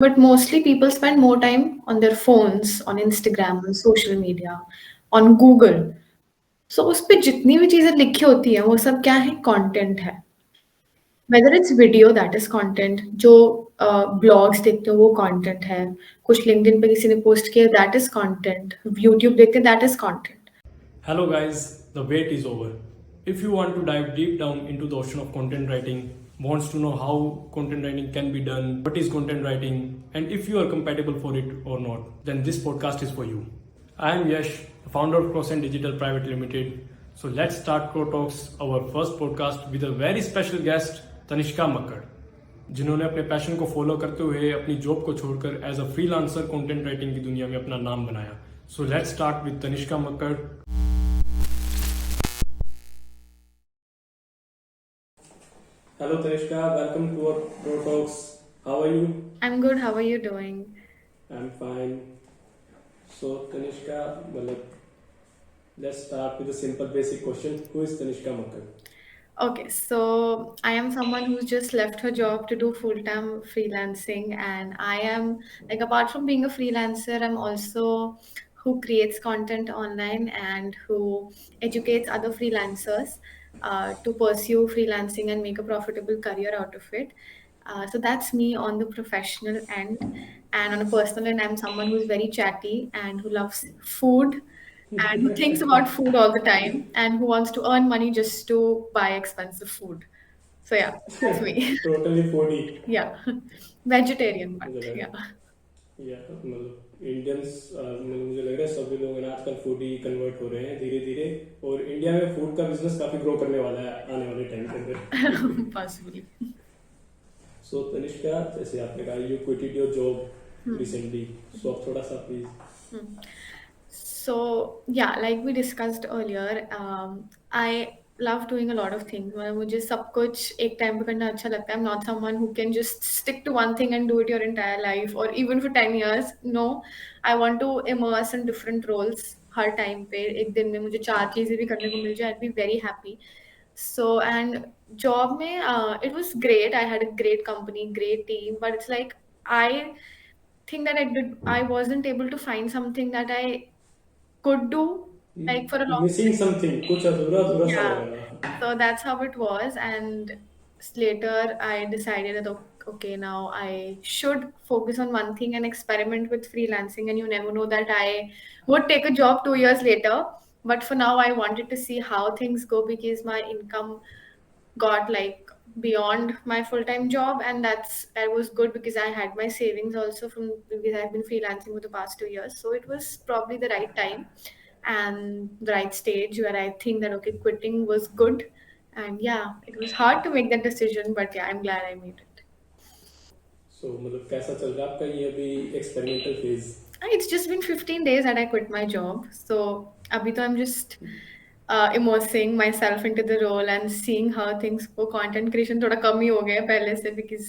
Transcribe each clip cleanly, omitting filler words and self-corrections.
But mostly people spend more time on their phones, on Instagram, on social media, on Google. So उस पे जितनी भी चीज़ें लिखी होती हैं, वो सब क्या है? कंटेंट है। Whether it's video that is content, जो ब्लॉग्स देखते हो वो कंटेंट है, कुछ लिंक्डइन पे किसी ने पोस्ट किया दैट इज़ कंटेंट, यूट्यूब देखते हैं that is content. Hello, guys, the wait is over. If you want to dive deep down into the ocean of content writing, wants to know how content writing can be done, what is content writing, and if you are compatible for it or not, then this podcast is for you. I am Yash, the founder of Croxaint Digital Private Limited. So let's start Crow Talks, our first podcast, with a very special guest, Tanishka Makkad, जिन्होंने अपने passion को follow करते हुए अपनी job को छोड़कर as a freelancer content writing की दुनिया में अपना नाम बनाया. So let's start with Tanishka Makkar. Hello Tanishka, welcome to our Pro Talks. How are you? I'm good, how are you doing? I'm fine. So Tanishka, let's start with a simple basic question. Who is Tanishka Makkar? Okay, so I am someone who's just left her job to do full-time freelancing, and I am like, apart from being a freelancer, I'm also who creates content online and who educates other freelancers to pursue freelancing and make a profitable career out of it. So that's me on the professional end. And on a personal end, I'm someone who's very chatty and who loves food and who thinks about food all the time and who wants to earn money just to buy expensive food. So yeah, that's me. Totally foodie. Yeah. Vegetarian, but मुझे yeah. लग या मतलब Indians मुझे लग रहा है सभी लोग ना आजकल फूडी कन्वर्ट हो रहे हैं धीरे धीरे और इंडिया में फूड का बिजनेस काफी ग्रो करने वाला है आने वाले टाइम के अंदर. Possibly. सो तनिष्का जैसे आपने कहा you quitted your job recently so आप थोड़ा सा please. So yeah, like we discussed earlier, I love doing a lot of things. मतलब मुझे सब कुछ एक टाइम पे करना अच्छा लगता है. I'm not someone who can just stick to one thing and do it your entire life or even for 10 years. No, I want to immerse in different roles her time पे. एक दिन में मुझे 4 चीज़ें भी करने को मिल जाए, I'd be very happy. So and job में it was great. I had a great company, great team, but it's like I think that I wasn't able to find something that I could do like for a long missing something कुछ अधूरा अधूरा सा लग yeah. रहा. So that's how it was. And later I decided that okay, now I should focus on one thing and experiment with freelancing. And you never know that I would take a job 2 years later. But for now, I wanted to see how things go because my income got like beyond my full-time job, and that was good because I had my savings also from because I've been freelancing for the past 2 years. So it was probably the right time and the right stage where I think that okay, quitting was good. And yeah, it was hard to make that decision, but yeah, I'm glad I made it. सो मतलब कैसा चल रहा है आपका ये अभी experimental phase. It's just been 15 days that I quit my job. So abhi I'm just immersing myself into the role and seeing how things go. Content creation thoda kam hi ho gaya pehle se because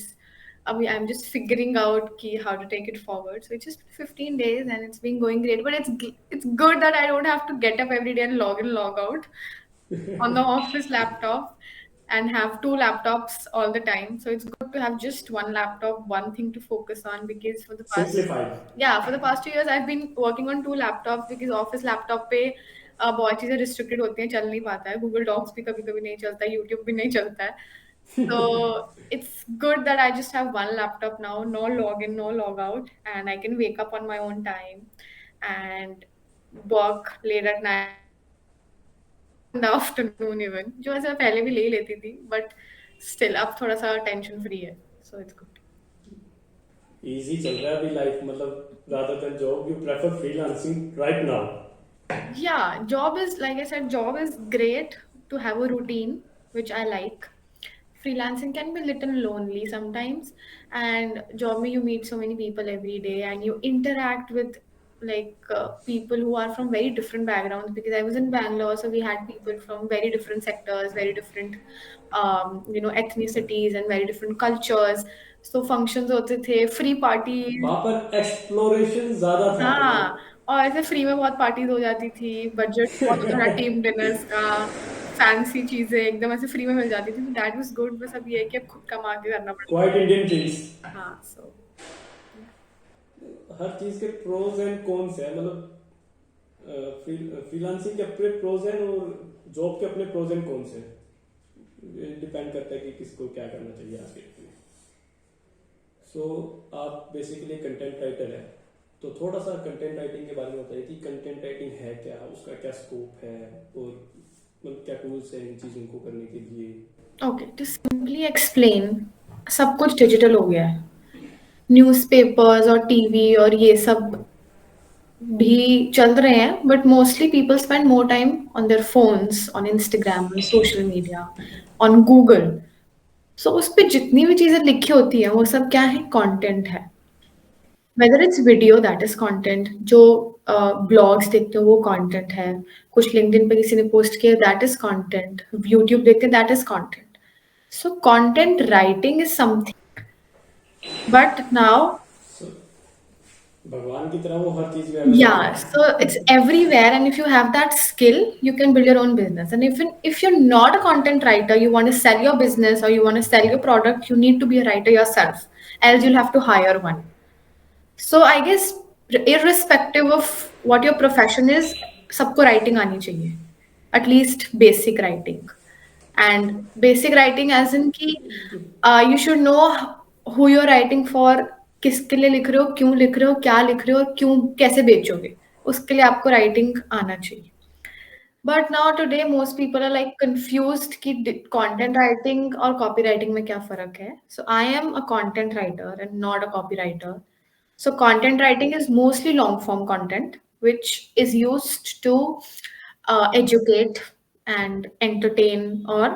abhi I'm just figuring out ki how to take it forward. So it's just been 15 days and it's been going great. But it's good that I don't have to get up every day and log in, log out on the office laptop and have two laptops all the time. So it's good to have just one laptop, one thing to focus on because for the past simplified. yeah, for the past 2 years I've been working on two laptops because office laptop पे बहुत चीज़ें restricted होती हैं, चल नहीं पाता है. Google Docs भी कभी-कभी नहीं चलता है, YouTube भी नहीं चलता है. So it's good that I just have one laptop now, no login, no log out, and I can wake up on my own time and work late at night or in the afternoon even. जो ऐसे मैं पहले भी ले ही लेती थी, but still अब थोड़ा सा tension free है, so it's good. इजी चल रहा है अभी लाइफ मतलब rather than job you prefer freelancing right now. Yeah, job is like I said, job is great to have a routine, which I like. Freelancing can be a little lonely sometimes, and job me you meet so many people every day, and you interact with like people who are from very different backgrounds. Because I was in Bangalore, so we had people from very different sectors, very different ethnicities, and very different cultures. So functions होते थे, free parties. वहां पर exploration ज्यादा था हाँ, मतलब. और ऐसे फ्री में बहुत पार्टीज़ हो जाती थी, बजट बहुत होता था टीम डिनर्स का, फैंसी चीज़ें एकदम ऐसे फ्री में मिल जाती थी, तो दैट वाज़ गुड. बस अब ये है कि अब खुद कमा के करना पड़ता क्वाइट इंडियन थिंग्स. है. हाँ, सो हर चीज के प्रोज एंड कॉन्स है, मतलब फ्रीलांसिंग के अपने प्रोज हैं और जॉब के अपने प्रोज एंड कॉन्स हैं। डिपेंड करता है कि किसको क्या करना चाहिए आज के डेट में। सो आप बेसिकली कंटेंट राइटर है, तो थोड़ा सा कंटेंट राइटिंग के बारे में बताइए कि कंटेंट राइटिंग है क्या, उसका क्या स्कोप है, और मतलब क्या टूल्स हैं इन चीज़ों को करने के लिए। ओके, टू सिंपली एक्सप्लेन, सब कुछ डिजिटल हो गया है। न्यूज़पेपर्स और टीवी और ये सब भी चल रहे हैं, but mostly people spend more time on their phones, on Instagram, on social media, on Google. So उस पे जितनी भी चीजें लिखी होती है वो सब क्या है, कंटेंट है। Whether it's video that is content, जो ब्लॉग्स देखते हो वो कंटेंट है, कुछ लिंक्डइन पे किसी ने पोस्ट किया दैट इज कंटेंट, यूट्यूब देखते that is content. So content writing is something, but now so भगवान की तरह वो हर चीज़ में अवेलेबल yeah, है। so it's everywhere, and if you have that skill, you can build your own business. And if you're not a content writer, you want to sell your business or you want to sell your product, you need to be a writer yourself, else you'll have to hire one. So I guess irrespective of what your profession is, सबको writing आनी चाहिए, at least basic writing. And basic writing as in कि you should know who you're writing for, किसके लिए लिख रहे हो, क्यों लिख रहे हो, क्या लिख रहे हो और क्यों कैसे बेचोगे, उसके लिए आपको राइटिंग आना चाहिए। But now today most people are like confused कि कंटेंट राइटिंग और कॉपी राइटिंग में क्या फर्क है। So I am a content writer and not a copy writer. So content writing is mostly long form content, which is used to educate and entertain or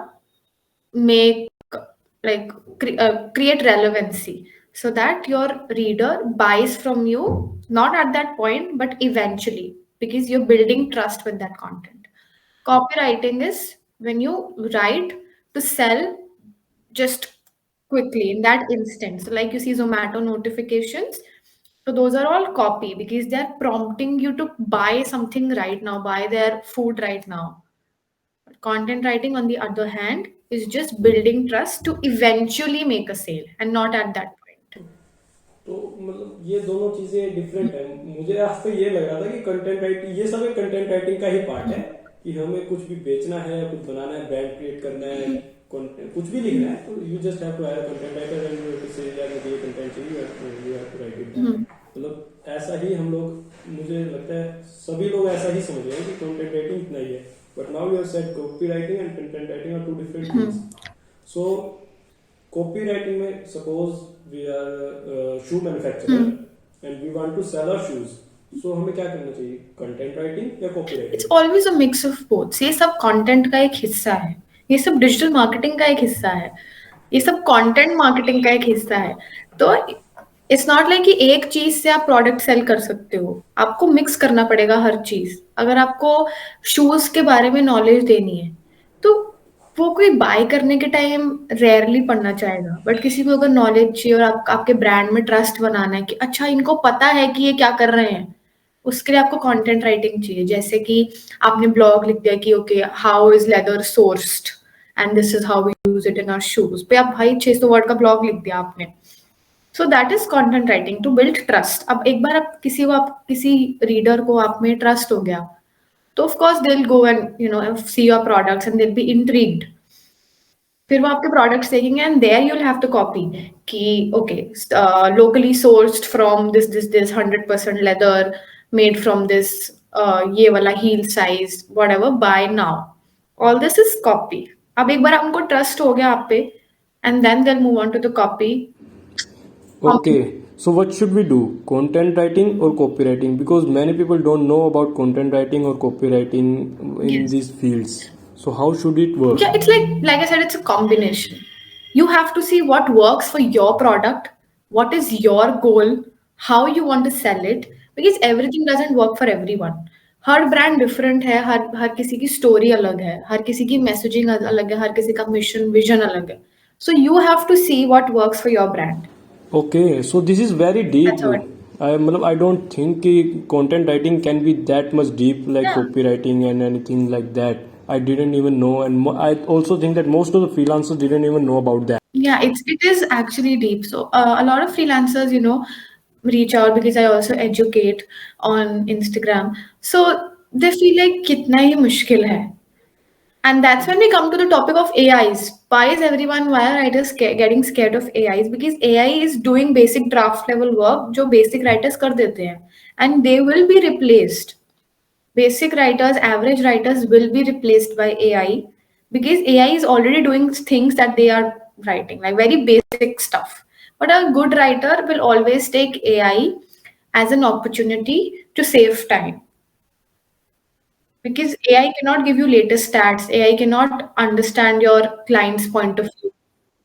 make like create relevancy so that your reader buys from you, not at that point but eventually, because you're building trust with that content. Copywriting is when you write to sell just quickly in that instant. So, like you see Zomato notifications. So, those are all copy because they're prompting you to buy something right now, buy their food right now. But content writing, on the other hand, is just building trust to eventually make a sale and not at that point. तो मतलब ये दोनों चीज़ें different है। मुझे आज तक ये लग रहा था कि कंटेंट राइटिंग ये सब एक कंटेंट राइटिंग का ही पार्ट है, कि हमें कुछ भी बेचना है, कुछ बनाना है, ब्रांड क्रिएट करना है, कुछ भी लिखना है, तो you just have to hire content writer and you have to say यार मुझे ये कंटेंट चाहिए, you have to write it down. Hmm. मतलब ऐसा ही हम लोग, मुझे लगता है सभी लोग ऐसा ही समझ रहे हैं कि कंटेंट राइटिंग इतना ही है। But now you have said copy writing and content writing are two different things. So copy writing में suppose we are shoe manufacturer and we want to sell our shoes, so हमें क्या करना चाहिए, content writing या copy It's writing? always a mix of both. ये सब content का एक हिस्सा है, ये सब डिजिटल मार्केटिंग का एक हिस्सा है, ये सब कंटेंट मार्केटिंग का एक हिस्सा है। तो इट्स नॉट लाइक कि एक चीज से आप प्रोडक्ट सेल कर सकते हो, आपको मिक्स करना पड़ेगा हर चीज। अगर आपको शूज के बारे में नॉलेज देनी है तो वो कोई बाय करने के टाइम रेयरली पढ़ना चाहेगा, बट किसी को अगर नॉलेज चाहिए और आपके ब्रांड में ट्रस्ट बनाना है कि अच्छा इनको पता है कि ये क्या कर रहे हैं, उसके लिए आपको कंटेंट राइटिंग चाहिए। जैसे कि आपने ब्लॉग लिख दिया कि okay how is leather sourced and this is how we use it in our shoes, पे आप भाई 600 वर्ड का ब्लॉग लिख दिया आपने। So that is content writing to build trust. अब एक बार आप किसी रीडर को आप में ट्रस्ट हो गया, तो of course they will go and see your products and they will be intrigued. फिर वो आपके प्रोडक्ट्स देखेंगे and there you will have to copy कि okay locally sourced from this 100% leather made from this, ये वाला heel size whatever buy now, all this is copy. अब एक बार उनको ट्रस्ट हो गया आप पे and then they move on to the copy. Okay, so what should we do? Content writing or copywriting? Because many people don't know about content writing or copywriting in Yes. these fields. So how should it work? Yeah, it's like I said, it's a combination. You have to see what works for your product, what is your goal, how you want to sell it, because everything doesn't work for everyone. Her brand different है, हर किसी की story अलग है, हर किसी की messaging अलग है, हर किसी का मिशन विजन अलग है। So you have to see what works for your brand. Okay, so this is very deep. That's all. I don't think कि content writing can be that much deep like Yeah. copywriting and anything like that. I didn't even know, and I also think that most of the freelancers didn't even know about that. Yeah, it is actually deep. So a lot of freelancers, reach out because I also educate on Instagram. So they feel like कितना ही मुश्किल है. And that's when we come to the topic of AIs. Why are writers getting scared of AIs? Because AI is doing basic draft level work जो basic writers कर देते हैं. And they will be replaced. Basic writers, average writers will be replaced by AI because AI is already doing things that they are writing, like very basic stuff. But a good writer will always take AI as an opportunity to save time because AI cannot give you latest stats. AI cannot understand your client's point of view,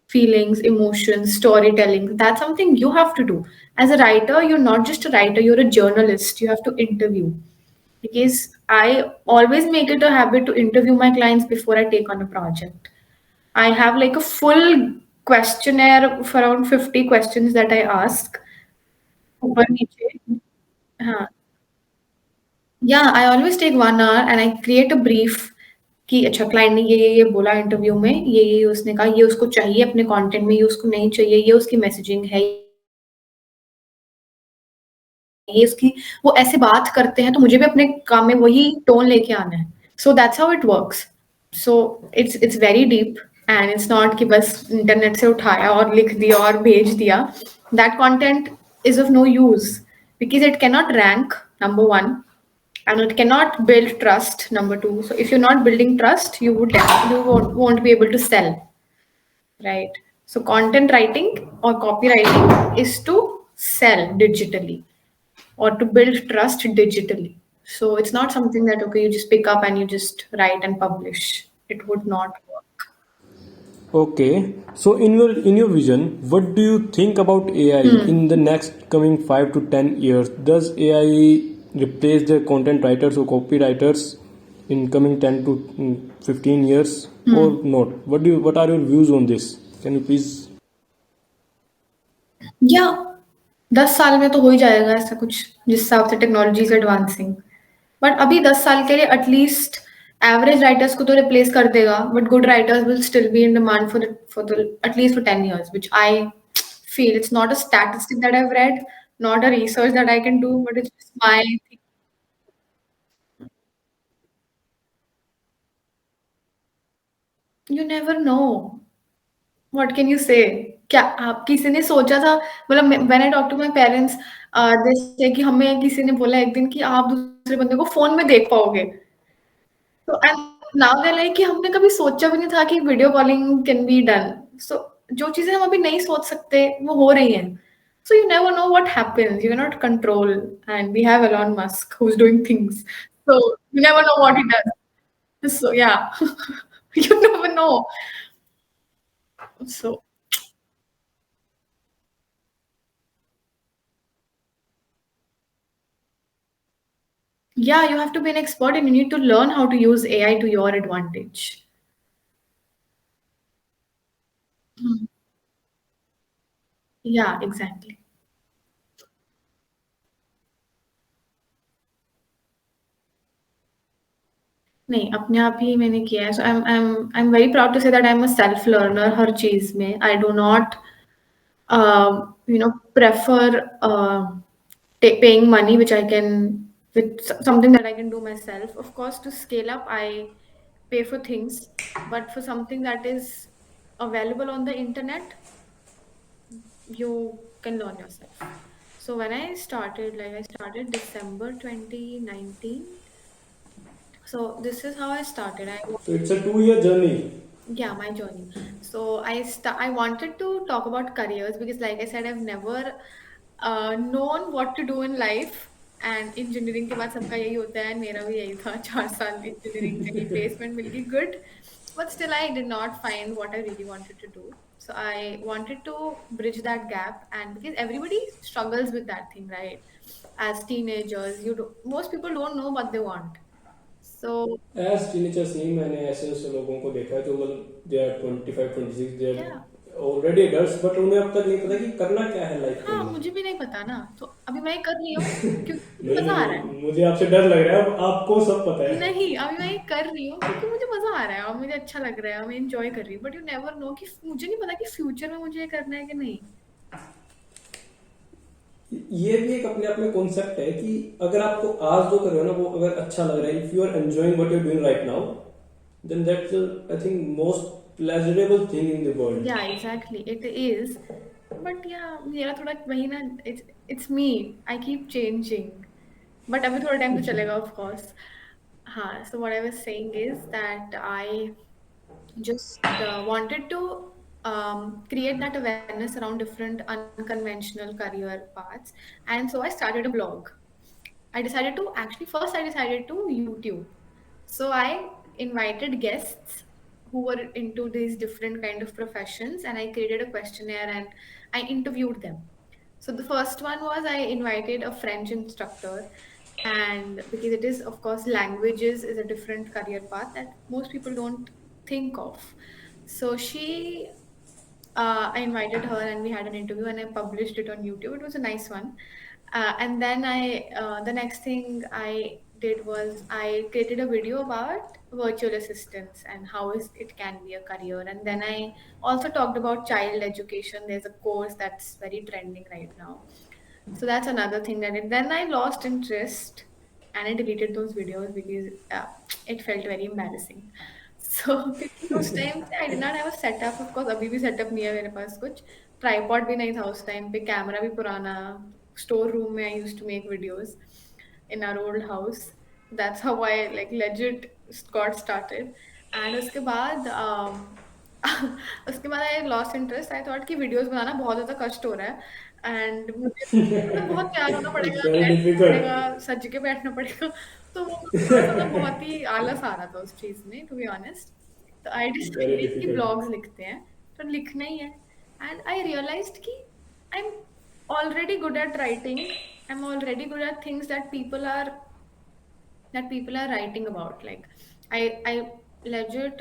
feelings, emotions, storytelling. That's something you have to do. As a writer, you're not just a writer, you're a journalist. You have to interview because I always make it a habit to interview my clients before I take on a project. I have like a full questionnaire of around 50 questions that I ask. ऊपर नीचे. हाँ. Yeah, I always take 1 hour and I create a brief कि अच्छा client ने ये बोला interview में ये उसने कहा ये उसको चाहिए अपने कंटेंट में ये उसको नहीं चाहिए ये उसकी मैसेजिंग है ये उसकी वो ऐसे बात करते हैं तो मुझे भी अपने काम में वही टोन लेके आना है. So that's how it works. So it's very deep and it's not कि बस इंटरनेट से उठाया और लिख दिया और भेज दिया. That content is of no use because it cannot rank, number one, and it cannot build trust, number two. So if you're not building trust, you won't be able to sell, right? So content writing or copywriting is to sell digitally or to build trust digitally. So it's not something that okay you just pick up and you just write and publish. It would not work. Okay, so in your vision, what do you think about AI in the next coming 5 to 10 years? Does AI replace the content writers or copywriters in coming 10 to 15 years or not? What are your views on this? Can you please? या 10 साल में तो हो ही जाएगा ऐसा कुछ जिस हिसाब से टेक्नोलॉजी इज एडवांसिंग. बट अभी 10 साल के लिए एटलीस्ट एवरेज राइटर्स को तो रिप्लेस कर देगा but good writers will still be in demand for the at least for 10 years, which I feel. It's not a statistic that I've read, not a research that I can do, but it's just my thing. You never know. What can you say? क्या आप किसी ने सोचा था मतलब when I talk to my parents they say कि हमें किसी ने बोला एक दिन कि आप दूसरे बंदे को फ़ोन में देख पाओगे। तो एंड नाउ दे लाइक कि हमने कभी सोचा भी नहीं था कि video calling can be done. So जो चीज़ें हम अभी नहीं सोच सकते वो हो रही हैं। So you never know what happens, you can not control and we have Elon Musk who is doing things. So you never know what he does. So yeah, you never know. So yeah, you have to be an expert and you need to learn how to use AI to your advantage. Hmm. Yeah, exactly. नहीं, अपने आप ही मैंने किया है. So I'm very proud to say that I'm a self learner हर चीज़ में. I do not prefer paying money, which I can, with something that I can do myself. Of course, to scale up, I pay for things, but for something that is available on the internet, you can learn yourself. So when I started, like I started December 2019. So this is how I started. So it's a 2 year journey. Yeah, my journey. So I wanted to talk about careers because like I said I've never known what to do in life. And engineering के बाद सबका यही होता है, मेरा भी यही था. 4 साल engineering करी, placement मिल गई, good, but still I did not find what I really wanted to do. So I wanted to bridge that gap, and because everybody struggles with that thing, right? As teenagers, most people don't know what they want. So as teenagers नहीं, मैंने ऐसे ऐसे लोगों को देखा है जो मतलब they are 25 26, they yeah. Are already adults but उन्हें अब तक नहीं पता कि करना क्या है लाइफ हाँ, में. मुझे भी नहीं पता ना, तो अभी मैं ये कर रही हूँ क्योंकि मुझे नहीं मज़ा आ रहा है। नहीं, मुझे आपसे डर लग रहा है, अब आपको सब पता है. नहीं, अभी मैं ये कर रही हूँ क्योंकि मुझे मज़ा आ रहा है और मुझे अच्छा लग रहा है और मैं एन्जॉय कर रही हूँ, बट यू नेवर नो कि मुझे नहीं पता कि फ्यूचर में मुझे ये करना है कि नहीं। ये भी एक अपने आप में कॉन्सेप्ट है कि अगर आपको आज जो कर रहे हो ना वो अगर अच्छा लग रहा है, if you are enjoying what you are doing right now, then that's I think most pleasurable thing in the world. Yeah, exactly. It is. But yeah, मेरा थोड़ा वही ना, it's me. I keep changing. But अभी थोड़ा time तो चलेगा, of course. हाँ, so what I was saying is that I just wanted to create that awareness around different unconventional career paths. And so I started a blog. I decided to actually first I decided to YouTube. So I invited guests who were into these different kind of professions, and I created a questionnaire and I interviewed them. So the first one was I invited a French instructor, and because it is, of course, languages is a different career path that most people don't think of. So I invited her and we had an interview and I published it on YouTube. It was a nice one. And then the next thing I did was I created a video about virtual assistants and how it can be a career. And then I also talked about child education. There's a course that's very trending right now. So that's another thing that then I lost interest and I deleted those videos because it felt very embarrassing. So क्योंकि उस time पे I did not have a setup, of course अभी भी setup नहीं है मेरे पास कुछ, tripod भी नहीं था उस टाइम पे, कैमरा भी पुराना, store room में I used to make videos in our old house. That's how I like legit got started. And उसके बाद उसके बाद I lost interest. I thought कि videos बनाना बहुत ज़्यादा कष्ट हो रहा है एंड मुझे मतलब बहुत तैयार होना It's पड़ेगा, very बैठना difficult. पड़ेगा, सज के बैठना पड़ेगा। तो वो थोड़ा-सा ना बहुत ही आलस आ रहा था उस चीज़ में, टू बी ऑनेस्ट। तो आई Very डिसाइडेड कि difficult. ब्लॉग्स लिखते हैं, तो लिखना ही है। एंड आई रियलाइज्ड कि I am already good at writing, I am already good at things that people are writing about. Like I legit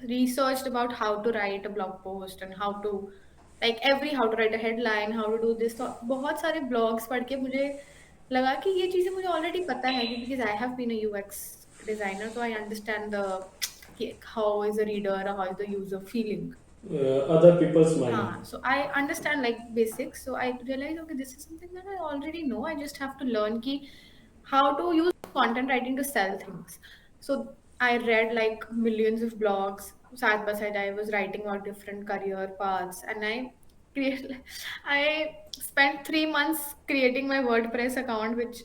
researched about how to write a blog post and how to write a headline, how to do this. तो बहुत सारे blogs पढ़ के मुझे लगा कि ये चीज़ें मुझे already पता है, कि because I have been a UX designer, so I understand how is a reader or how is the user feeling. Other people's mind. So I understand like basics. So I realized, okay, this is something that I already know. I just have to learn how to use content writing to sell things. So I read like millions of blogs. Side by side, I was writing about different career paths, and created. I spent 3 months creating my WordPress account, which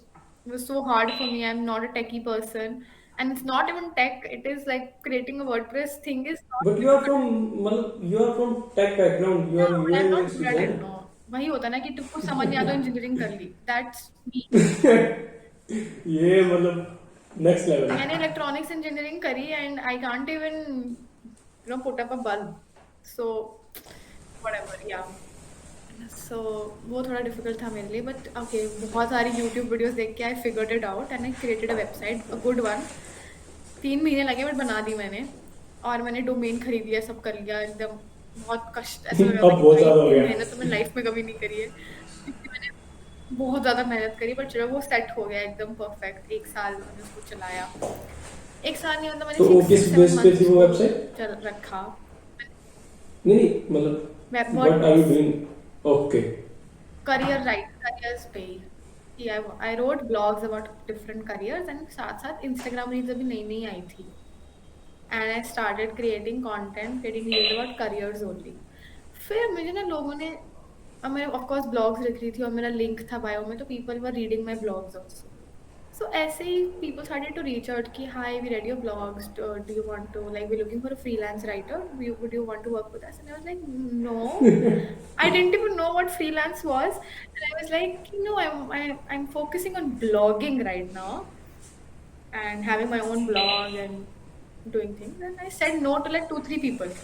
was so hard for me. I'm not a techie person, and it's not even tech. It is like creating a WordPress thing is not But difficult. you are from tech background. You No, are but UI I'm not UX good at it, designer. no. वही होता है ना कि तुमको समझ नहीं आता, engineering कर ली, दैट्स मी। ये मतलब next level. मैंने इलेक्ट्रॉनिक्स इंजीनियरिंग करी and I can't even put up a bulb, so whatever, या। सो वो थोड़ा डिफिकल्ट था मेरे लिए, बट ओके, बहुत सारी यूट्यूब वीडियोस देख के I figured it out and I created a website, a good one. 3 महीने लगे बट बना दी मैंने, और मैंने डोमेन खरीद लिया, सब कर लिया एकदम। बहुत कष्ट, ऐसा लग रहा था अब कि बहुत भाई ज्यादा हो इतनी गया. मेहनत तो मैंने लाइफ में कभी नहीं करी है, क्योंकि मैंने बहुत ज्यादा मेहनत करी, बट चलो वो सेट हो गया एकदम परफेक्ट। 1 साल मैंने उसको चलाया, 1 साल नहीं, मतलब मैंने तो वो सिक्स किस सिक्स सेवन बेस पे मंथ्स थी वो उसको वेबसाइट? चल रखा। नहीं नहीं मतलब what are you WordPress, doing? Okay. Careers पे ही I wrote blogs about different careers, and साथ साथ इंस्टाग्राम रील्स अभी नई नई आई थी, and I started creating reels about careers only. फिर मुझे ना लोगों ने, अब मैं ऑफ कोर्स ब्लॉग्स लिख रही थी और मेरा लिंक था बायो में, तो people were reading my blogs also. So ऐसे ही people started to reach out कि hi, we read your blogs, do you want to, like, we're looking for a freelance writer, would you want to work with us? And I was like, no, I didn't even know what freelance was, and I was like, no, I'm focusing on blogging right now and having my own blog and doing things, and I said no to like 2 3 people.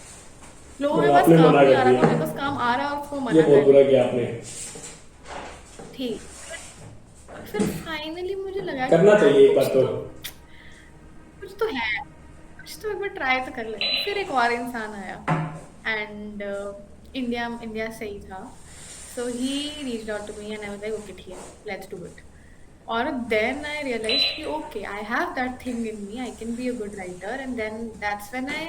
लोगों के मतलब पास आपने काम मना नहीं कर आ रहा था, दिया. उनके पास काम आ रहा है, उसको ये मना बहुत कर बुरा रही किया आपने. थी। फिर फाइनली मुझे लगा कि करना यार चाहिए एक बार तो. कुछ तो है, कुछ तो एक बार ट्राई तो कर लेंगे। फिर एक और इंसान आया, एंड इंडिया से ही था, so he reached out to me and I was like okay ठीक है, लेट्स डू इट। और देन आई रियलाइज्ड कि okay, I have that thing in me, I can be a good writer, and then that's when I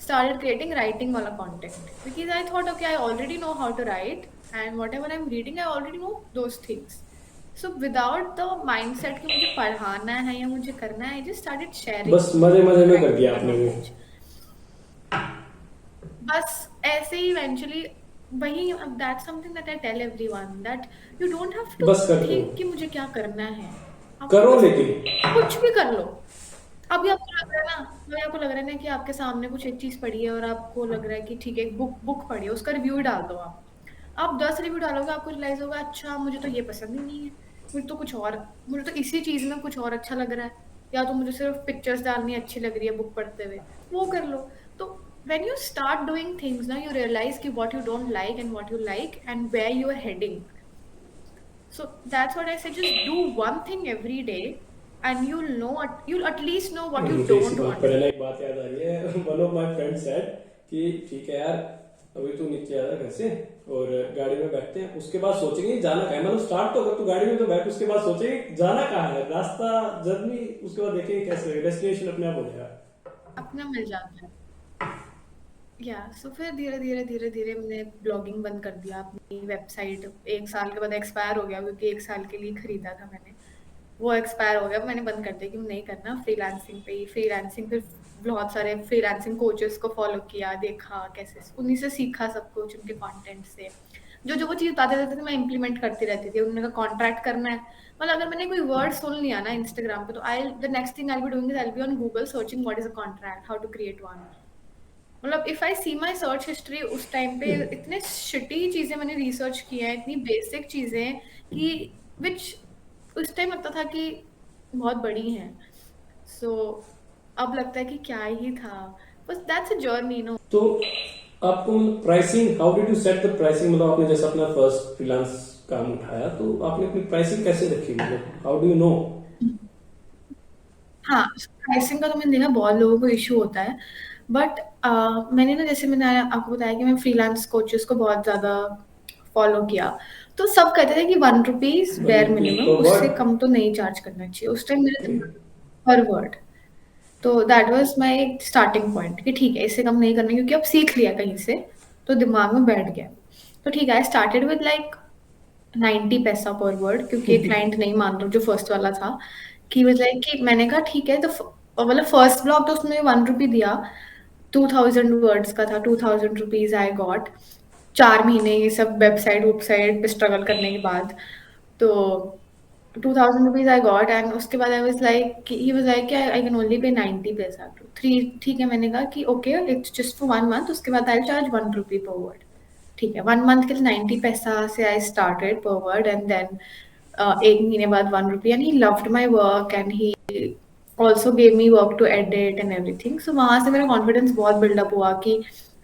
started creating writing wala content because I thought, okay, I already know how to write, and whatever I'm reading, I already know those things. So without the mindset कि मुझे पढ़ाना है या मुझे करना है, I just started sharing बस मजे मजे में कर writing दिया का आपने वो। knowledge. बस ऐसे ही इवेंचुअली वही, that's something that I tell everyone, that you don't have to बस कर दो, थिंक कि मुझे क्या करना है, आपको करो बस लेकिन। कुछ भी कर लो। अभी आपको लग रहा है ना, अभी आपको लग रहा है ना कि आपके सामने कुछ एक चीज पड़ी है और आपको लग रहा है कि ठीक है, एक बुक बुक पढ़ी है, उसका रिव्यू डाल दो आप 10 रिव्यू डालोगे, आपको रियलाइज होगा अच्छा मुझे तो ये पसंद ही नहीं है, मुझे तो कुछ और, मुझे तो इसी चीज में कुछ और अच्छा लग रहा है, या तो मुझे सिर्फ पिक्चर्स डालनी अच्छी लग रही है बुक पढ़ते हुए, वो कर लो। तो when you start doing things now, you realize कि what you don't like and what you like and where you are heading. So that's what I say, just do one thing every day and you'll at least know what you मुझे इसी don't बात want पर to है ना do. एक बात याद आ रही है। One of my friend said कि ठीक है यार, अभी तू नीचे आ जा घर से और गाड़ी में बैठते हैं, उसके बाद सोचेंगे जाना कहाँ है। मतलब स्टार्ट तो अगर तू गाड़ी में तो बैठ, उसके बाद सोचेंगे जाना कहाँ है, रास्ता, जर्नी, उसके बाद देखेंगे कैसे डेस्टिनेशन अपने आप हो जाएगा। अपना मिल जाता है। या सो फिर धीरे धीरे धीरे धीरे मैंने ब्लॉगिंग बंद कर दिया, अपनी वेबसाइट 1 साल के बाद एक्सपायर हो गया, क्योंकि 1 साल के लिए खरीदा था मैंने, वो एक्सपायर हो गया, मैंने बंद कर दिया कि नहीं करना, फ्रीलांसिंग पे ही फ्रीलांसिंग। फिर बहुत सारे फ्रीलांसिंग कोचेस को फॉलो किया, देखा कैसे, उन्हीं से सीखा सब कुछ, उनके कंटेंट से जो जो वो चीज़ बताते रहते थे मैं इम्प्लीमेंट करती रहती थी। उन्होंने कहा कॉन्ट्रैक्ट करना है, मतलब अगर मैंने कोई वर्ड सुन लिया ना इंस्टाग्राम पे, तो I the next thing I be doing is I be on Google searching what is a contract, how to create one. मतलब if I see my search history, उस टाइम पे इतने शिटी चीजें मैंने रिसर्च की हैं, इतनी बेसिक चीजें कि विच उस टाइम लगता था कि बहुत बड़ी हैं। सो अब लगता है कि क्या ही था, बस दैट्स अ जर्नी नो। तो आपको मतलब pricing, how did you set the pricing? मतलब आपने जैसे अपना फर्स्ट फ्रीलांस काम उठाया तो आपने अपनी प्राइसिंग कैसे रखी, मतलब हाउ डू यू नो? हाँ, प्राइसिंग का तो मैंने देखा बहुत लोगों को इश्यू होता है, बट मैंने ना, जैसे मैंने आपको बताया कि मैं फ्रीलांस कोचेस को बहुत ज़्यादा फॉलो किया, तो सब कहते थे कि 1 रुपीज़ बेयर ₹1 मिनिमम, पर उससे वर्ड? कम तो नहीं चार्ज करना चाहिए। उस टाइम मेरे पर वर्ड, तो that was my starting point कि ठीक है, इससे कम नहीं करना, क्योंकि अब सीख लिया कहीं से, तो दिमाग में बैठ गया। तो ठीक है, आई स्टार्टेड विद लाइक 90 पैसा पर वर्ड, क्योंकि एक क्लाइंट नहीं मान रहा जो फर्स्ट वाला था, कि वाज लाइक कि मैंने कहा ठीक है, तो मतलब फर्स्ट ब्लॉग तो उसने 1 रुपी दिया, 2000 वर्ड्स का था, 2000 रुपीज आई गॉट। 4 महीने ये सब वेबसाइट वेबसाइट पे स्ट्रगल करने के बाद, तो 2000 रुपीज आई गॉट, एंड उसके बाद आई was like, he was like I can only pay 90 पैसा टू थ्री। ठीक है, मैंने कहा कि okay it's just for 1 month, उसके बाद आई चार्ज 1 रुपी पर वर्ड। ठीक है, 1 मंथ के लिए 90 पैसा से I started per word, and then 1 महीने बाद 1 rupee, and he loved my work and he also gave me work to edit and everything. So वहां से मेरा कॉन्फिडेंस बहुत बिल्डअप हुआ कि,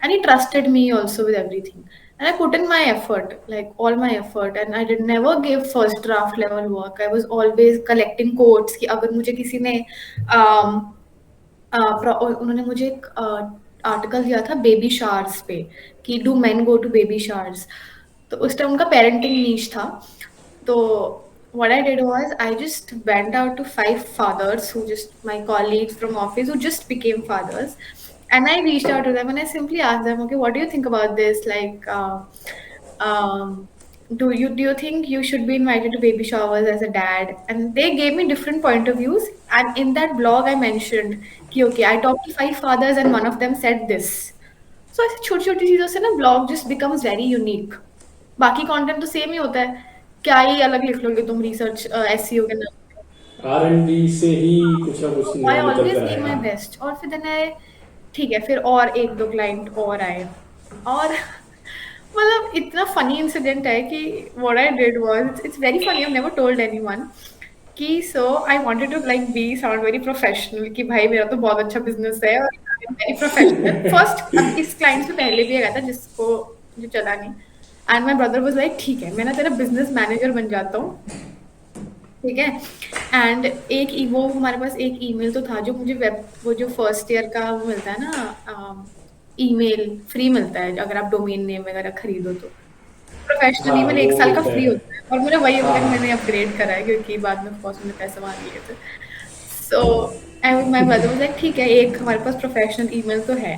and he trusted me also with everything, and I put in my effort, like all my effort, and I did never give first draft level work. I was always collecting quotes कि अगर मुझे किसी ने um, उन्होंने मुझे एक article दिया था बेबी शावर्स पे, कि do men go to baby showers, तो उस टाइम उनका पेरेंटिंग नीश था। तो what I did was I just went out to 5 fathers who just my colleagues from office who just became fathers, and I reached out to them and I simply asked them, okay, what do you think about this? Like, um, do you think you should be invited to baby showers as a dad? And they gave me different point of views. And in that blog, I mentioned कि okay, I talked to 5 fathers and one of them said this. So ऐसे छोटी छोटी चीजों से ना blog just becomes very unique. बाकी content तो same ही होता है, क्या ही अलग लिख लोगे तुम रिसर्च एसईओ के नाम पे। R&D से ही कुछ ना कुछ आई नया निकल ऑलवेज कर गिव आएगा। माई बेस्ट, और फिर देन आई, ठीक है, फिर और एक दो क्लाइंट और आए, और मतलब इतना फनी इंसिडेंट है कि what I did was, it's very funny, I have never told anyone कि, so I wanted to like be sound very professional कि भाई मेरा तो बहुत अच्छा बिजनेस है और वेरी प्रोफेशनल फर्स्ट। अब इस क्लाइंट से पहले भी आया था जिसको, जो चला नहीं, and my brother was like ठीक है, मैं ना तेरा बिजनेस मैनेजर बन जाता हूँ, ठीक है। एंड एक वो हमारे पास एक ईमेल तो था जो मुझे वेब, वो जो फर्स्ट ईयर का वो मिलता है ना, ईमेल फ्री मिलता है अगर आप डोमेन नेम वगैरह खरीदो तो, प्रोफेशनल हाँ ईमेल वो 1 साल का मिलता फ्री है। होता है, और मुझे वही अभी हाँ तक हाँ। मैंने अपग्रेड करा है, क्योंकि बाद में ऑफकोर्स मैंने पैसे मांग लिए थे। So and my brother was like ठीक है, एक हमारे पास प्रोफेशनल ईमेल तो है,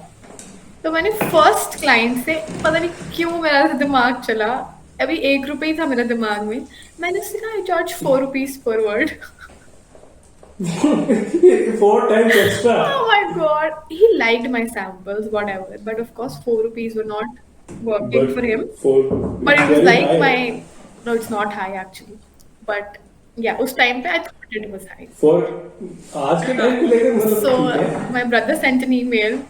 तो मैंने फर्स्ट क्लाइंट से पता नहीं क्यों मेरा दिमाग चला, अभी 1 रुपए ही था मेरे दिमाग में, मैंने उससे कहा आई charge 4 rupees per word. Four times Oh extra. my God. He liked my samples, whatever. But of course, 4 rupees were not working for him. But for But it's it was very like high. my, no, it's not high actually. But yeah, उस time पे I thought it was high. For आज के time को हाँ. लेकर मतलब ठीक So है. my brother sent an email,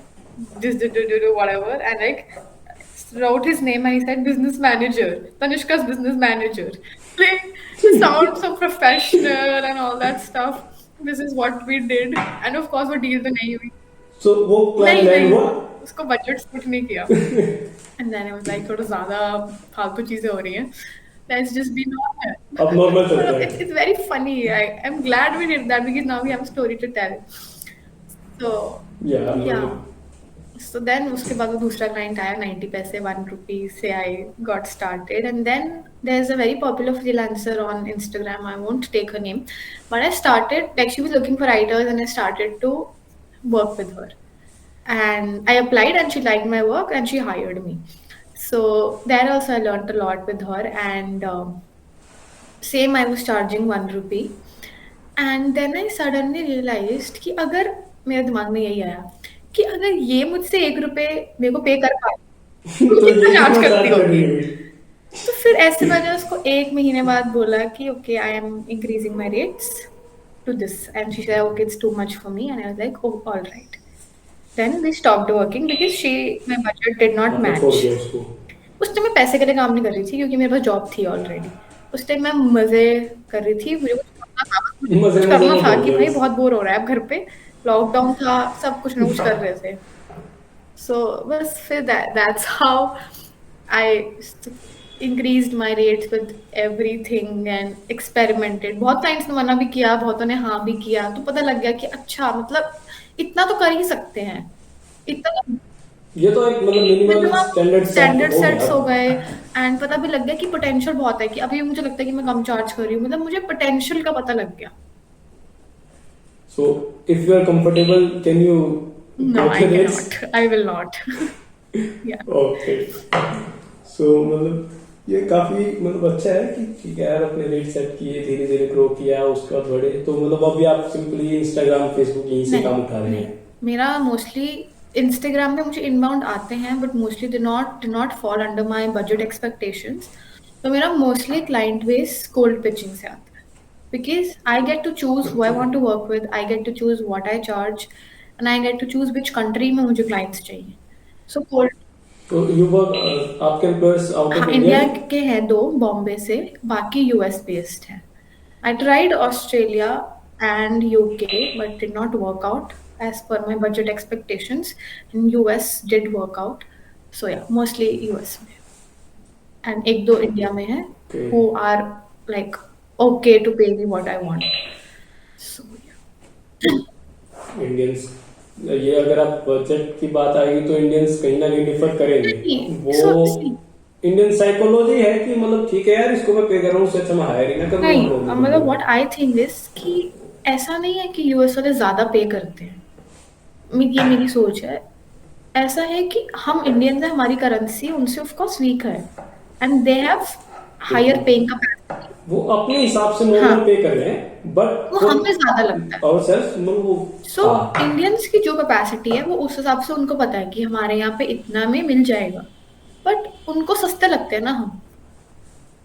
just do whatever, and like wrote his name and he said business manager, Tanishka's business manager. Like to sound so professional and all that stuff. This is what we did, and of course वो deal तो नहीं हुई. So वो client नहीं land नहीं हुआ. उसको budget suit नहीं किया. And then I was like थोड़ा ज़्यादा फालतू चीज़ें हो रही हैं. Let's just be normal. अब नॉर्मल चलता But है. it's very funny. I'm glad we did that because now we have a story to tell. So या yeah. मतलब So then उसके बाद वो दूसरा client आया 90 पैसे 1 rupee से I got started, and then there's a very popular freelancer on Instagram. I won't take her name, but I started like she was looking for writers and I started to work with her. And I applied and she liked my work and she hired me. So there also I learned a lot with her, and same I was charging 1 rupee. And then I suddenly realized कि अगर मेरे दिमाग में यही आया कि अगर ये मुझसे 1 रुपए मेरे को पे कर पाए तो वो तो कितना ये चार्ज कितना करती चार्ज कर होगी. रही होगी. तो फिर ऐसे मैंने उसको 1 महीने बाद बोला कि okay I am increasing my rates to this, and she said okay it's too much for me, and I was like oh all right. Then we stopped working because she my budget did not आपने छोड़ match. दिया उसको. उस time मैं पैसे के लिए काम नहीं कर रही थी क्योंकि मेरे पास जॉब थी ऑलरेडी. उस टाइम मैं मजे कर रही थी, मुझे मजे कुछ मजे करना में था बोल कि रहे भाई हो. बहुत बोर हो रहा है अब घर पे, लॉकडाउन था, सब कुछ ना कुछ कर रहे थे. सो बस फिर that's how I increased my rates with everything and experimented. बहुत क्लाइंट्स ने मना भी किया, बहुतों ने हाँ भी किया, तो पता लग गया कि अच्छा मतलब इतना तो कर ही सकते हैं. इतना ये तो एक मतलब minimum minimum standard set standard हो गया सेट्स हो अब. गए. एंड पता भी लग गया कि पोटेंशियल बहुत है, कि अभी मुझे लगता है कि मैं कम चार्ज कर रही हूँ, मतलब मुझे पोटेंशियल का पता लग गया. So if you are comfortable, can you no quote I your can rates? Not, I will not. या ओके. सो मतलब ये काफी मतलब अच्छा है कि ठीक है यार अपने रेट सेट किए धीरे धीरे ग्रो किया उसके बाद बढ़े तो मतलब अभी आप सिंपली इंस्टाग्राम फेसबुक यहीं से नहीं काम उठा रहे नहीं, हैं. मेरा मोस्टली इंस्टाग्राम पे मुझे इनबाउंड आते हैं but mostly they not fall under my budget expectations. तो मेरा mostly client base cold pitching से आता है because I get to choose who I want to work with, I get to choose what I charge, and I get to choose which country में मुझे clients चाहिए. So cold. तो you work आपके employers out of हाँ India. India के हैं दो बॉम्बे से, बाकी यूएस बेस्ड हैं. I tried Australia and UK but did not work out as per my budget expectations, and US did work out. So yeah, mostly US में, and एक दो इंडिया में है okay. who are like okay to pay me what I want. So yeah. Indians ये अगर आप budget की बात आएगी तो इंडियंस कहीं ना कहीं डिफर करेंगे. नहीं, वो so see, इंडियन साइकोलॉजी है कि मतलब ठीक है यार इसको मैं पे कर रहा हूँ उससे अच्छा मैं हायर ही ना कर लूँ नहीं और रोने मतलब दूँ. what I think is कि ऐसा नहीं है कि यूएस वाले ज्यादा पे करते हैं. ये मेरी सोच है. ऐसा है कि हम इंडियंस हैं, हमारी करेंसी उनसे ऑफ कोर्स वीक है, and they have higher paying capacity. वो अपने हिसाब से नॉर्मल हाँ पे कर रहे हैं बट वो हमें ज्यादा लगता है. और सेल्फ मतलब वो. सो हाँ. इंडियंस की जो कैपेसिटी है वो उस हिसाब से उनको पता है कि हमारे यहाँ पे इतना में मिल जाएगा, बट उनको सस्ते लगते हैं ना हम.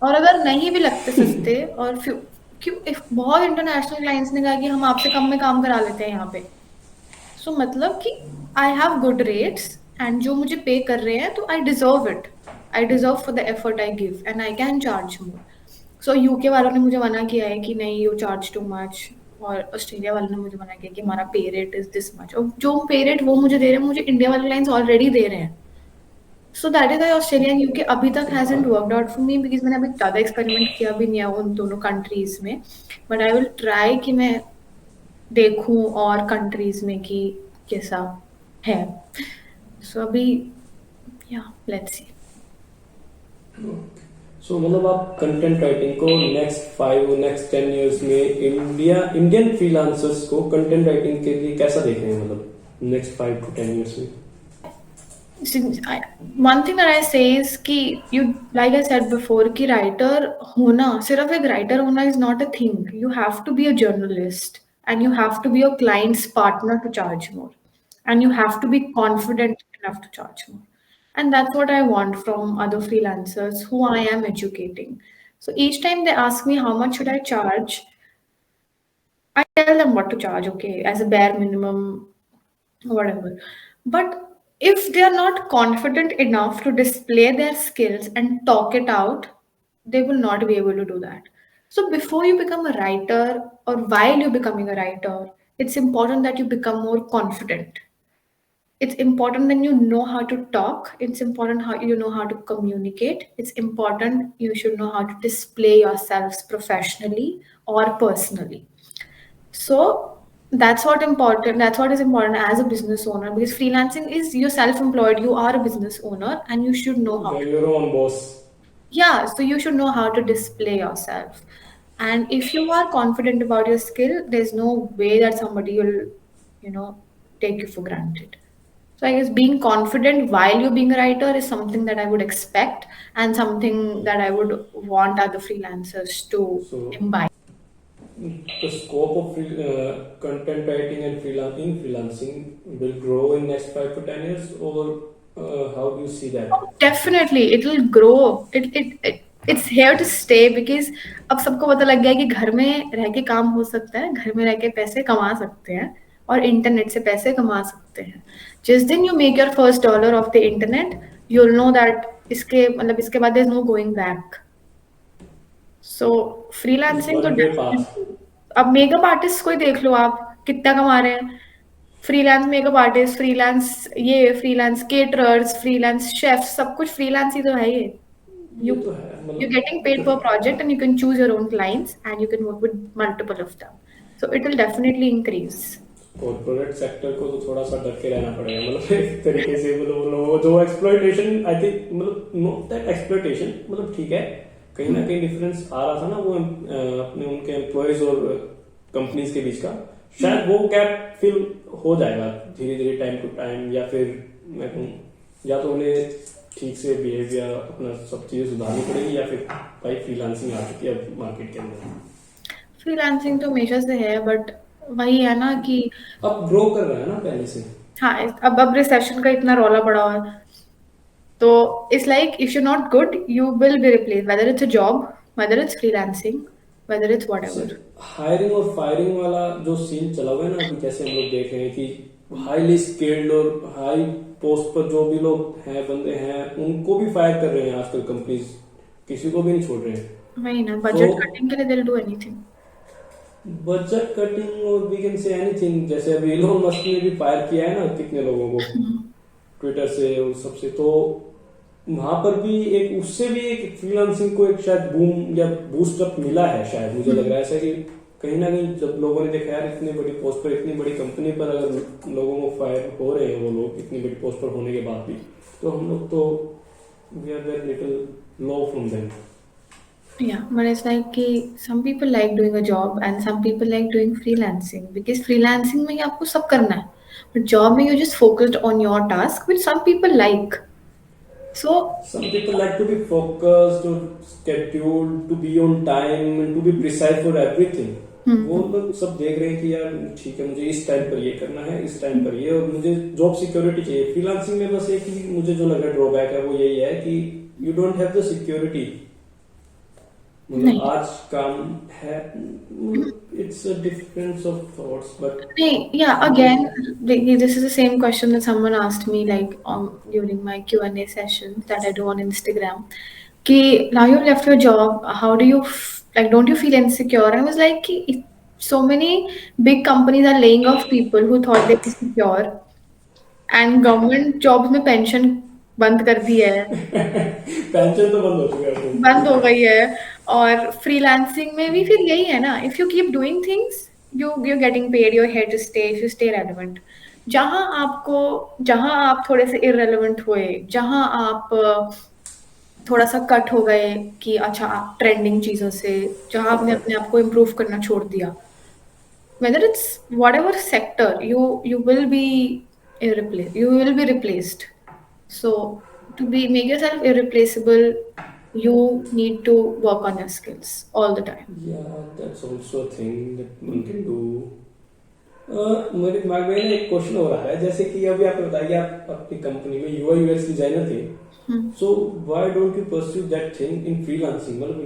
और अगर नहीं भी लगते सस्ते, और क्यों if बहुत इंटरनेशनल क्लाइंट्स ने कहा कि हम आपसे कम में काम करा लेते हैं यहाँ पे. सो मतलब कि I have good rates and जो मुझे पे कर रहे हैं तो I deserve it. I deserve for the effort I give and I can charge more. So UK वालों ने मुझे मना किया है कि नहीं यू चार्ज टू मच, और ऑस्ट्रेलिया वालों ने मुझे मना किया कि हमारा पे रेट इज दिस मच, और जो पे रेट वो मुझे दे रहे हैं मुझे इंडिया वाले क्लाइंट्स ऑलरेडी दे रहे हैं. सो that is I Australia and UK अभी तक hasn't worked out for me because मैंने अभी ज़्यादा एक्सपेरिमेंट किया भी नहीं है उन दोनों कंट्रीज में. बट आई विल ट्राई कि मैं देखूं और कंट्रीज में कि कैसा है. सो अभी या लेट्स सी. सो मतलब आप कंटेंट राइटिंग को नेक्स्ट 10 इयर्स में इंडियन फ्रीलांसर्स को कंटेंट राइटिंग के लिए कैसा देख रहे हैं मतलब नेक्स्ट 5 to 10 इयर्स में. since one thing that I say is कि you, like I said before, कि writer होना, सिर्फ एक writer होना is not a thing. You have to be a journalist and you have to be your client's partner to charge more, and you have to be confident enough to charge more. And that's what I want from other freelancers who I am educating. So each time they ask me how much should I charge, I tell them what to charge, okay, as a bare minimum, whatever. But if they are not confident enough to display their skills and talk it out, they will not be able to do that. So before you become a writer or while you're becoming a writer, it's important that you become more confident. It's important that you know how to talk. It's important how you know how to communicate. It's important you should know how to display yourselves professionally or personally. So that's what is important as a business owner, because freelancing is you're self-employed, you are a business owner and you should know how You're to, your own boss. yeah, so you should know how to display yourself. And if you are confident about your skill, there's no way that somebody will, you know, take you for granted. So I guess being confident while you're being a writer is something that I would expect and something that I would want other freelancers to So imbibe. the scope of content writing and freelancing will grow in next 5 to 10 years, or how do you see that? Oh, definitely, it'll grow. It's here to stay because अब सबको पता लग गया है कि घर में रह के काम हो सकता है, घर में रह के पैसे कमा सकते हैं और इंटरनेट से पैसे कमा सकते हैं. जिस दिन you make your first dollar of the internet, you'll know that इसके मतलब इसके बाद there's no going back. So It's freelancing तो one way path. डेफिनेटली. अब मेकअप आर्टिस्ट को ही देख लो, आप कितना कमा रहे हैं. Freelance makeup artist, freelance caterers, freelance chef, सब कुछ फ्रीलांस ही तो है ये. ये यू तो है you're मतलब getting paid per project and you can choose your own clients and you can work with multiple of them. So it will definitely increase. Corporate sector को तो थोड़ा सा डर के रहना पड़ेगा, मतलब एक तरीके से मतलब वो जो एक्सप्लॉइटेशन, आई थिंक मतलब नॉट दैट एक्सप्लॉइटेशन, मतलब ठीक है, कहीं ना कहीं डिफरेंस आ रहा था ना वो अपने उनके एम्प्लॉयज और कंपनीज के बीच का, शायद वो गैप फिल हो जाएगा धीरे धीरे टाइम टू टाइम, या फिर मैं कहूँ या तो उन्हें ठीक से बिहेवियर अपना सब चीजें सुधारनी पड़ेगी, या फिर भाई फ्रीलांसिंग आ चुकी है मार्केट के अंदर. फ्रीलांसिंग तो हमेशा से है, बट वही है ना कि अब ग्रो कर रहा है ना पहले से. हाँ, अब रिसेशन का इतना रौला पड़ा हुआ है. So it's like if you're not good, you will be replaced. Whether it's a job, whether it's freelancing, whether it's whatever. Hiring और फायरिंग वाला जो सीन चला हुआ है ना अभी, जैसे हम लोग देख रहे हैं कि हाईली स्किल्ड और हाई पोस्ट पर जो भी लोग हैं बंदे हैं उनको भी फायर कर रहे हैं आजकल कंपनीज, किसी को भी नहीं छोड़ रहे हैं. वही ना, तो बजट कटिंग के लिए they'll do anything. Budget cutting और वी कैन से एनीथिंग, जैसे अभी इलोन मस्क ने भी फायर किया है ना कितने लोगों को ट्विटर से और सबसे, तो वहां पर भी एक उससे भी एक फ्रीलांसिंग को एक शायद बूम या बूस्ट अप मिला है, शायद मुझे लग रहा है ऐसा कि कहीं ना कहीं जब लोगों ने देखा यार इतनी बड़ी पोस्ट पर इतनी बड़ी कंपनी पर अगर लोगों को फायर हो रहे हैं वो लोग इतनी बड़ी पोस्ट पर होने के बाद भी, तो हम लोग तो we are very little low from them. Yeah, but it's like कि some people like doing a job and some people like doing freelancing because freelancing में ही आपको सब करना है. But job में you just focused on your task, which some people like. So Some people like to be focused or scheduled, to be on time and to be precise for everything. वो लोग सब देख रहे हैं कि यार ठीक है मुझे इस टाइम पर ये करना है, इस टाइम पर ये, और मुझे जॉब सिक्योरिटी चाहिए. फ्रीलांसिंग में बस एक ही मुझे जो लग रहा है ड्रॉबैक है वो यही है कि you don't have the security. मतलब नहीं आज काम है, it's a difference of thoughts but Hey, yeah, again, this is the same question that someone asked me like during my Q&A sessions that I do on Instagram. Ki, now you've left your job, how do you like? Don't you feel insecure? I was like, ki, so many big companies are laying off people who thought they were secure, and government jobs में pension बंद कर दी है, pension तो बंद हो चुका है तो. बंद हो गई है. और फ्रीलांसिंग में भी फिर यही है ना, if you keep doing things you getting paid, you're here to stay if you stay relevant. जहां आप थोड़े से इररेलेवेंट हुए, जहां आप थोड़ा सा कट हो गए कि अच्छा आप ट्रेंडिंग चीजों से, जहां आपने अपने आप को इम्प्रूव करना छोड़ दिया, whether it's whatever sector, you will be replaced. So to be make yourself irreplaceable, you need to work on your skills all the time. Yeah, that's also a thing that one can do. मेरे दिमाग में ना एक question हो रहा है, जैसे कि अभी आपने बताया कि आप अपनी कंपनी में यूआई यूएक्स डिजाइनर थे, Hmm. So why don't you pursue that thing in freelancing? मतलब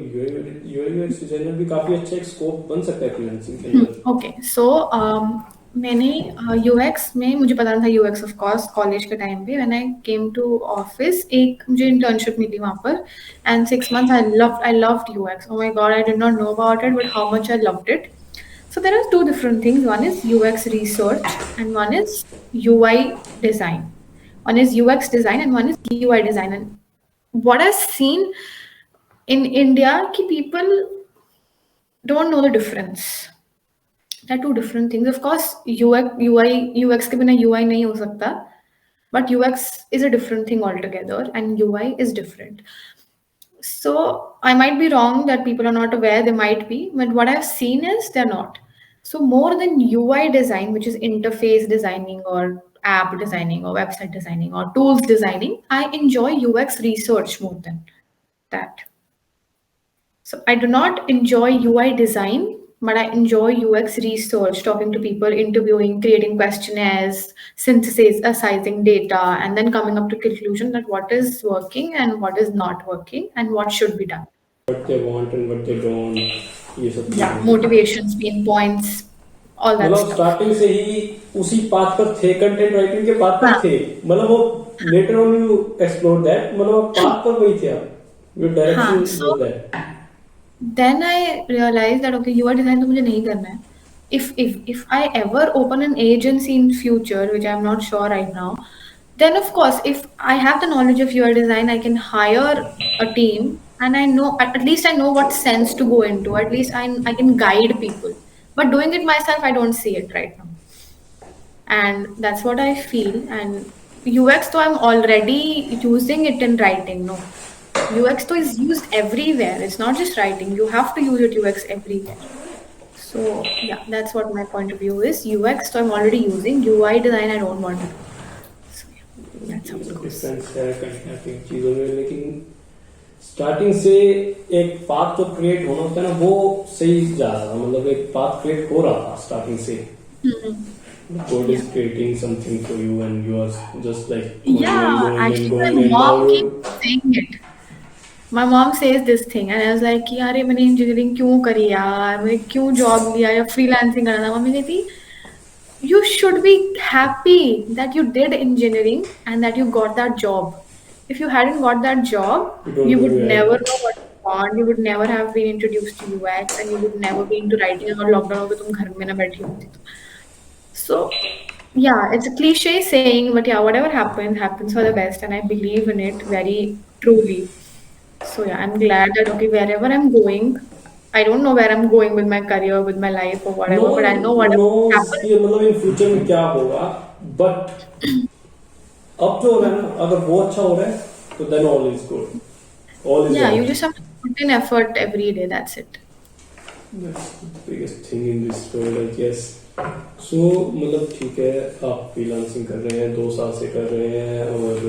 यूआई यूएक्स डिजाइनर भी काफी अच्छा एक स्कोप बन सकता है फ्रीलांसिंग के अंदर. ओके सो मैंने यूएक्स में मुझे पता था यूएक्स ऑफ कोर्स कॉलेज के टाइम पे when I came to office एक मुझे इंटर्नशिप मिली वहाँ पर and 6 months I loved UX oh my god I did not know about it but how much I loved it. So there are two different things. One is UX research and one is UI design. One is UX design and one is UI design. And what I've seen in India, ki people don't know the difference. They're two different things. Of course, UX के बिना UI नहीं हो सकता. But UX is a different thing altogether, and UI is different. So I might be wrong that people are not aware, they might be, but what I've seen is they're not. So more than UI design, which is interface designing or app designing or website designing or tools designing, I enjoy UX research more than that. So I do not enjoy UI design, but I enjoy UX research, talking to people, interviewing, creating questionnaires, synthesizing data, and then coming up to conclusion that what is working and what is not working and what should be done. What they want and what they don't, ये सब Yeah, चीजें. motivations, pain points, all that मतलब stuff. Starting से ही उसी path पर थे, content writing के path पर हाँ, थे. मतलब वो later on you explore that, मतलब वो पाथ पर वही थे आप, योर हाँ. Direction So was that. then I realized that okay, UI design तो मुझे नहीं करना है. If I ever open an agency in future, which I'm not sure right now, then of course if I have the knowledge of UI design, I can hire a team and I know at least I know what sense to go into. At least I can guide people. But doing it myself, I don't see it right now. And that's what I feel. And UX though I'm already using it in writing. No, UX though is used everywhere. It's not just writing. You have to use it UX everywhere. So yeah, that's what my point of view is. UX though I'm already using. UI design I don't want to do. So yeah, that's how ये it सब goes. Difference है कहीं ना कहीं चीजों में, लेकिन starting से एक पाथ जो क्रिएट होना होता है ना, वो सही जा रहा था. मतलब एक पाथ क्रिएट हो रहा था स्टार्टिंग से. Mhm. God Yeah. is creating something for you and you are just like going and Yeah, going and actually my going, and now mom you're. keeps saying it. My mom says this thing and I was like कि यार ये मैंने engineering क्यों करी यार मैंने क्यों job लिया या फ्रीलांसिंग करना था मम्मी कहती you should be happy that you did engineering and that you got that job. If you hadn't got that job, You don't you know would you never have. know what you want. You would never have been introduced to UX and you would never be into writing और lockdown में तुम घर में ना बैठी होती तो. So yeah, it's a cliche saying, but yeah, whatever happens, happens for the best, and I believe in it very truly. So yeah, I'm glad that okay, wherever I'm going, I don't know where I'm going with my career, with my life or No whatever, but I one know whatever knows happens. कि मतलब in future में क्या होगा, but अब जो हो रहा है ना, अगर वो अच्छा हो रहा है तो then all is good, all is Yeah, all. you just have to put in effort every day. That's it. That's the biggest thing in this world, I guess. So मतलब ठीक है, आप फ्रीलांसिंग कर रहे हैं, 2 साल से कर रहे हैं और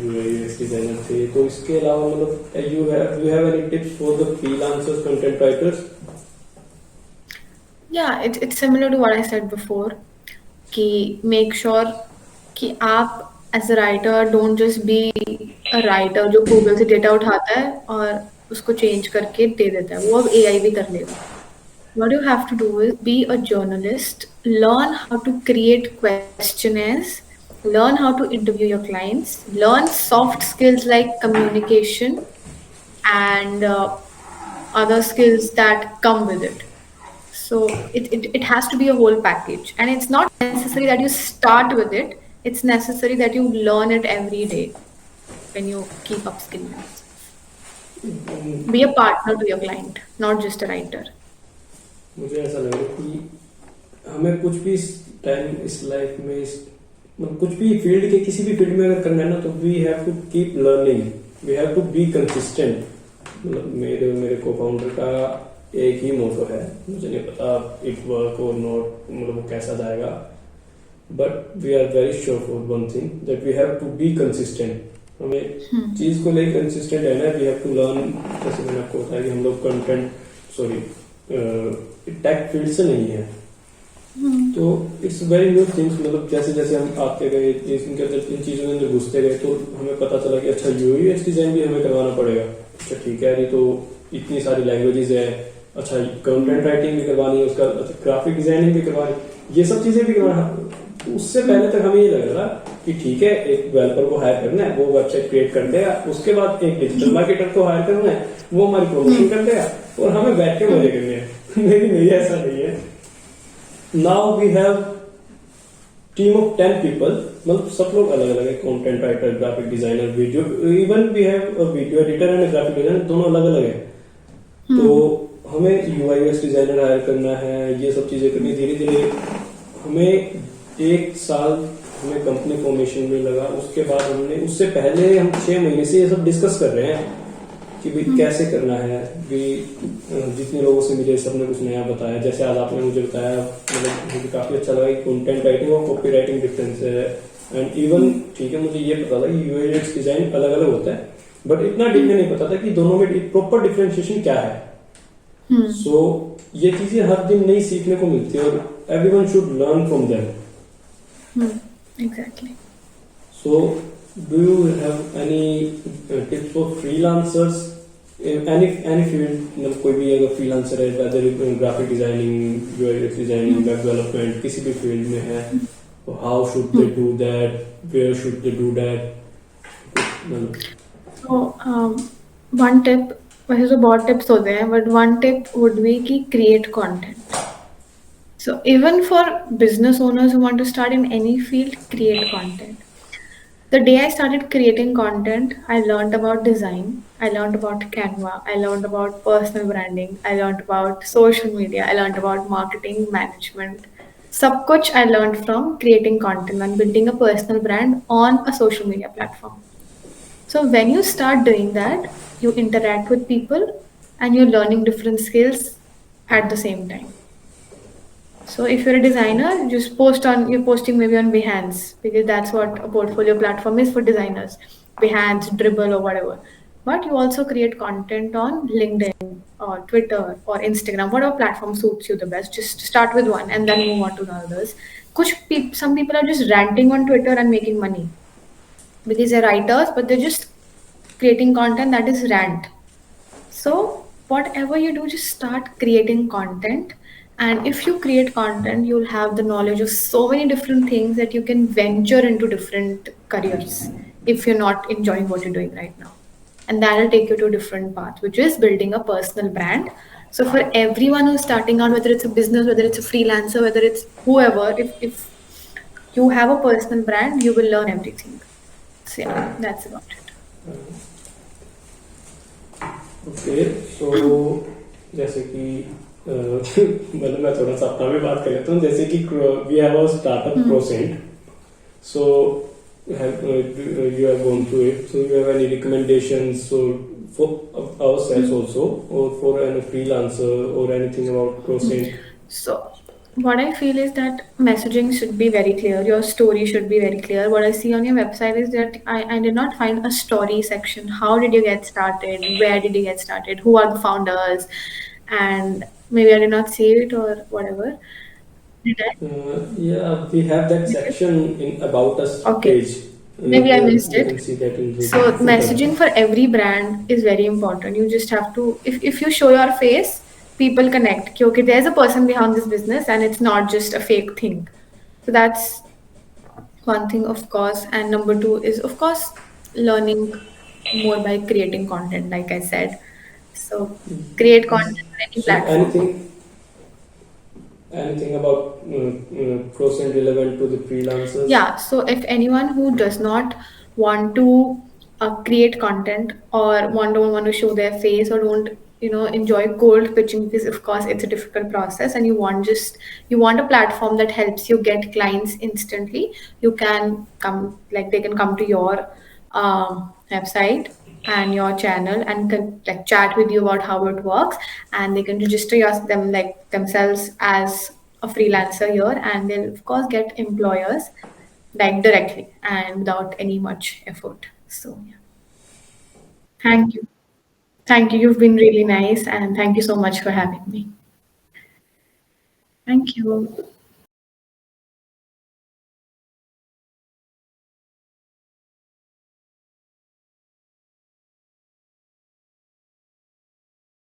यूएक्स डिजाइनर थे, तो इसके अलावा मतलब you have any tips for the freelancers, content writers? Yeah, it's similar to what I said before. कि make sure कि आप as a writer don't just be a writer जो गूगल से डेटा उठाता है और उसको चेंज करके दे देता है वो अब एआई भी कर लेगा. What you have to do is be a journalist, learn how to create questionnaires, learn how to interview your clients, learn soft skills like communication and other skills that come with it. So it has to be a whole package. And it's not necessary that you start with it, it's necessary that you learn it every day when you keep upskilling yourself. Be a partner to your client, not just a writer. मुझे ऐसा लग रहा है कि हमें कुछ भी इस टाइम, इस लाइफ में, इस मतलब कुछ भी फील्ड के, किसी भी फील्ड में अगर करना है ना, तो we have to keep learning, we have to be consistent. मतलब मेरे को फाउंडर का एक ही मोटो है, मुझे नहीं पता इट वर्क और नॉट, मतलब वो कैसा जाएगा, but we are very sure for one thing that we have to be consistent. हमें चीज को लेकर कंसिस्टेंट है ना. We have to learn. जैसे मैंने आपको बताया कि हम लोग कंटेंट सॉरी टेक फील्ड से नहीं है. तो इट्स वेरी न्यू थिंग्स. मतलब जैसे जैसे हम आते गए इनके अंदर इन चीजों के अंदर घुसते गए तो हमें पता चला कि अच्छा यूएक्स डिजाइन भी हमें करवाना पड़ेगा. अच्छा ठीक है. ये तो इतनी सारी लैंग्वेजेस है. अच्छा कंटेंट राइटिंग भी करवानी है. उसका अच्छा ग्राफिक डिजाइनिंग भी करवानी. ये सब चीजें भी करवाना. उससे पहले तक हमें ये लग रहा कि ठीक है एक डेवलपर को हायर करना है. वो वेबसाइट क्रिएट कर देगा. उसके बाद एक डिजिटल मार्केटर को हायर करना है. वो हमारी प्रमोशन कर देगा और हमें बैठ के मजे करने हैं. लेकिन नहीं ऐसा नहीं है. Now we have team of 10 people. मतलब सब लोग अलग अलग है. Content writer, graphic designer, video, even we have a video editor and graphic designer. दोनों अलग अलग है. तो हमें यूआई यूएक्स डिजाइनर हायर करना है. ये सब चीजें करनी. धीरे धीरे हमें 1 साल हमें कंपनी फॉर्मेशन में लगा. उसके बाद हमने उससे पहले हम 6 महीने से ये सब डिस्कस कर रहे हैं कि भाई कैसे करना है. भी जितने लोगों से मिले सबने कुछ नया बताया. जैसे आज आपने मुझे बताया मतलब मुझे काफी अच्छा लगा कि कंटेंट राइटिंग और कॉपी राइटिंग डिफरेंस है. एंड इवन ठीक है मुझे ये पता था कि यूएक्स डिजाइन अलग अलग होता है. बट इतना डीपली नहीं पता था कि दोनों में प्रॉपर डिफरेंशिएशन क्या है. सो ये चीजें हर दिन नई सीखने को मिलती है और everyone should learn from them. Exactly. So, do you have any tips for freelancers? Any field, मतलब कोई भी अगर freelancer है, whether graphic designing, UX designing, web development, किसी भी फील्ड में है, तो how should they do that? Where should they do that? So, one tip, वैसे तो बहुत टिप्स होते हैं, but one tip would be कि create content. So even for business owners who want to start in any field, create content. The day I started creating content, I learned about design, I learned about Canva, I learned about personal branding, I learned about social media, I learned about marketing management. सब कुछ I learned from creating content and building a personal brand on a social media platform. So when you start doing that, you interact with people and you're learning different skills at the same time. So if you're a designer, just you're posting maybe on Behance because that's what a portfolio platform is for designers. Behance, Dribble or whatever. But you also create content on LinkedIn or Twitter or Instagram, whatever platform suits you the best. Just start with one and then move on to the others. Some people are just ranting on Twitter and making money because they're writers, but they're just creating content that is rant. So, whatever you do, just start creating content. And if you create content, you'll have the knowledge of so many different things that you can venture into different careers if you're not enjoying what you're doing right now. And that'll take you to a different path, which is building a personal brand. So, for everyone who's starting out, whether it's a business, whether it's a freelancer, whether it's whoever, if you have a personal brand, you will learn everything. So, yeah, that's about it. Okay. So जैसे कि मतलब मैं थोड़ा सा अपना भी बात कर लेता हूँ. जैसे कि we have a startup Croxaint. So you have gone through it. So you have any recommendations so for ourselves also or for a freelancer or anything about Croxaint? So, what I feel is that messaging should be very clear. Your story should be very clear. What I see on your website is that I did not find a story section. How did you get started? Where did you get started? Who are the founders? And maybe I did not see it or whatever. Did I? Yeah, we have that section in about us Okay. page. Maybe I missed You it. can see that in the So messaging for every brand is very important. You just have to, if you show your face, people connect. कि, okay, there's a person behind this business and it's not just a fake thing. So that's one thing, of course. And number two is, of course, learning more by creating content, like I said. So create content on any So platform. anything about Croxaint relevant to the freelancers? Yeah, so if anyone who does not want to create content or don't want to show their face or don't enjoy cold pitching because of course it's a difficult process and you want a platform that helps you get clients instantly, you can come, like they can come to your website and your channel and can like chat with you about how it works, and they can register them like themselves as a freelancer here, and they'll of course get employers like directly and without any much effort. So yeah. Thank you. Thank you. You've been really nice, and thank you so much for having me. Thank you.